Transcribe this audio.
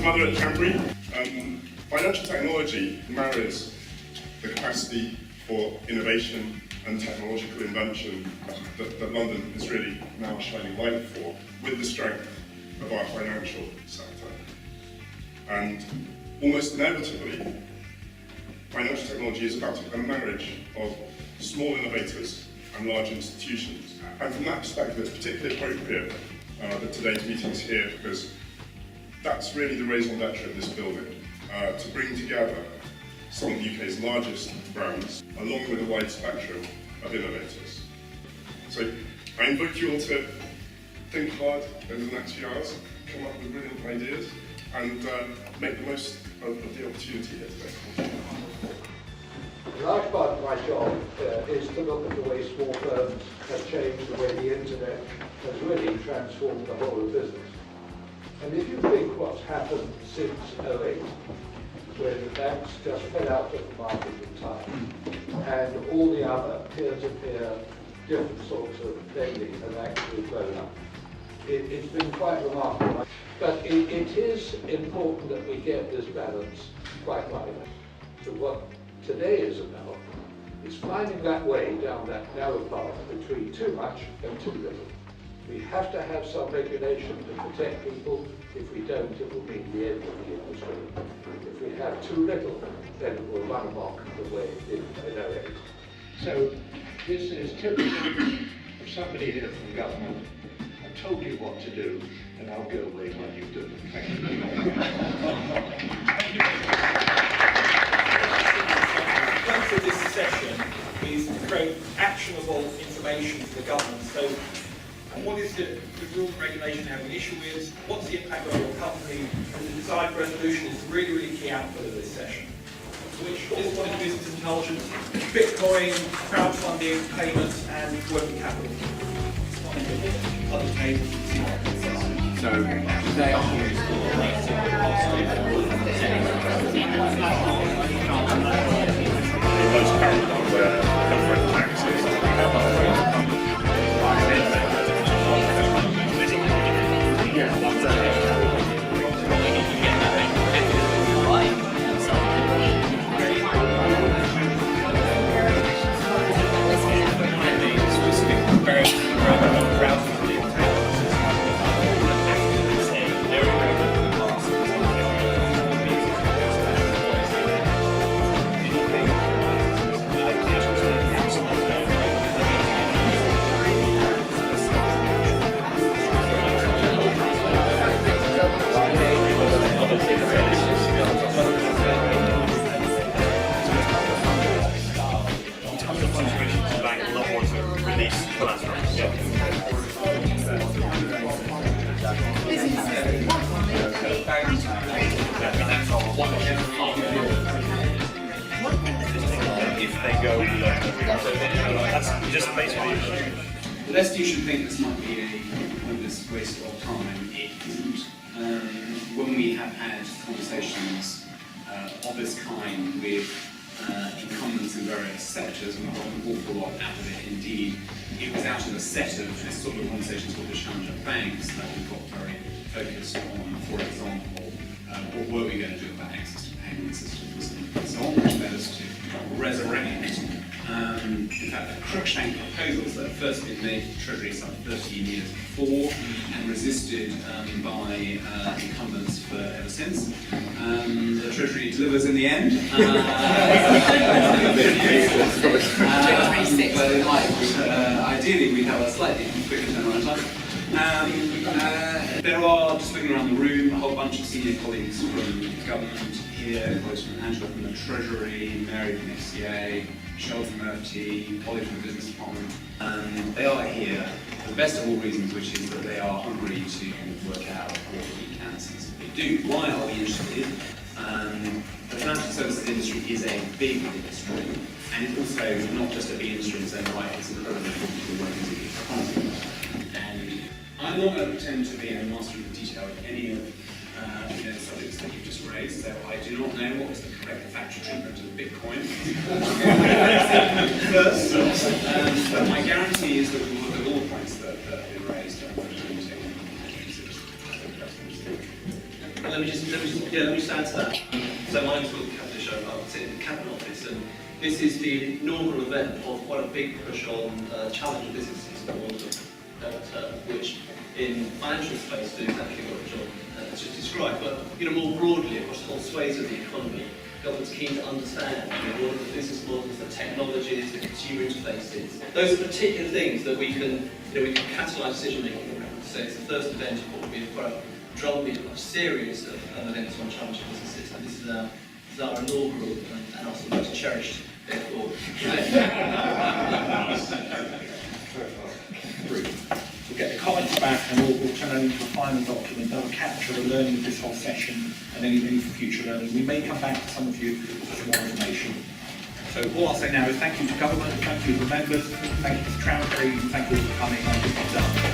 mother at Cambridge. Financial technology marries the capacity for innovation and technological invention that London is really now shining light for, with the strength of our financial sector. And almost inevitably, financial technology is about a marriage of small innovators and large institutions. And from that perspective, it's particularly appropriate that today's meeting is here, because that's really the raison d'etre of this building, to bring together some of the UK's largest brands, along with a wide spectrum of innovators. So I invite you all to think hard over the next few hours, come up with brilliant ideas, and make the most of the opportunity here today. A large part of my job is to look at the way small firms have changed, the way the internet has really transformed the whole of business. And if you think what's happened since 2008, when the banks just fell out of the market in time, and all the other peer-to-peer, different sorts of lending have actually blown up. It's been quite remarkable. But it is important that we get this balance quite right. So what today is about is finding that way down that narrow path between too much and too little. We have to have some regulation to protect people. If we don't, it will mean the end of the industry. If we have too little, then it will run amok the way it did in 2008. So this is typical of somebody here from government. I told you what to do, and I'll go away while you do it. Thank you very much. The purpose of this session is to create actionable information for the government. So, what is the rule and regulation you have an issue with? What's the impact on your company? And the desired resolution is really, really key output of this session. Which is what is business intelligence, Bitcoin, crowdfunding, payments, and working capital. Other tables. So today I'm going if they go that's just basically. lest you should think this might be a pointless waste of time, it isn't. When we have had conversations of this kind with incumbents in various sectors, and we've got an awful lot out of it indeed. It was out of a set of this sort of conversations with the challenger banks that we got very focused on, for example, what were we going to do about access to payment systems and so on, which led us to resurrect, in fact, the Crookshank proposals that had first been made to the Treasury some 13 years before and resisted by incumbents for ever since. The Treasury delivers in the end. But ideally we'd have a slightly quicker turnaround time. There are, just looking around the room, a whole bunch of senior colleagues from government here, colleagues from Angela from the Treasury, Mary from FCA, Michelle from OFT, Polly from the Business Department. They are here for the best of all reasons, which is that they are hungry to work out what we can sensibly do. Why are we interested? The financial services industry is a big industry, and it's also not just a big industry in its own right, it's incredibly important to the workings of the economy. And I'm not going to pretend to be a master of the detail of any of the subjects that you've just raised, so I do not know what is the correct factual treatment of Bitcoin. First, but my guarantee is that we will look at all the points that have been raised and we'll take into consideration. let me just add to that. So my name's Will Cavendish, I sit in the Cabinet Office, and this is the inaugural event of quite a big push on challenger businesses for want of which in financial space do exactly what John has just described, but more broadly across whole swathes of the economy. Government's keen to understand what are the business models, the technologies, the consumer interfaces. Those are particular things that we can catalyse decision making around. So it's the first event of what will be quite a drumbeat of series of events on challenging businesses. And this is our inaugural and also most cherished, therefore. We'll get the comments back and we'll turn it into a final document that will capture the learning of this whole session and anything for future learning. We may come back to some of you for more information. So all I'll say now is thank you to government, thank you to the members, thank you to Tramtree, thank you all for coming.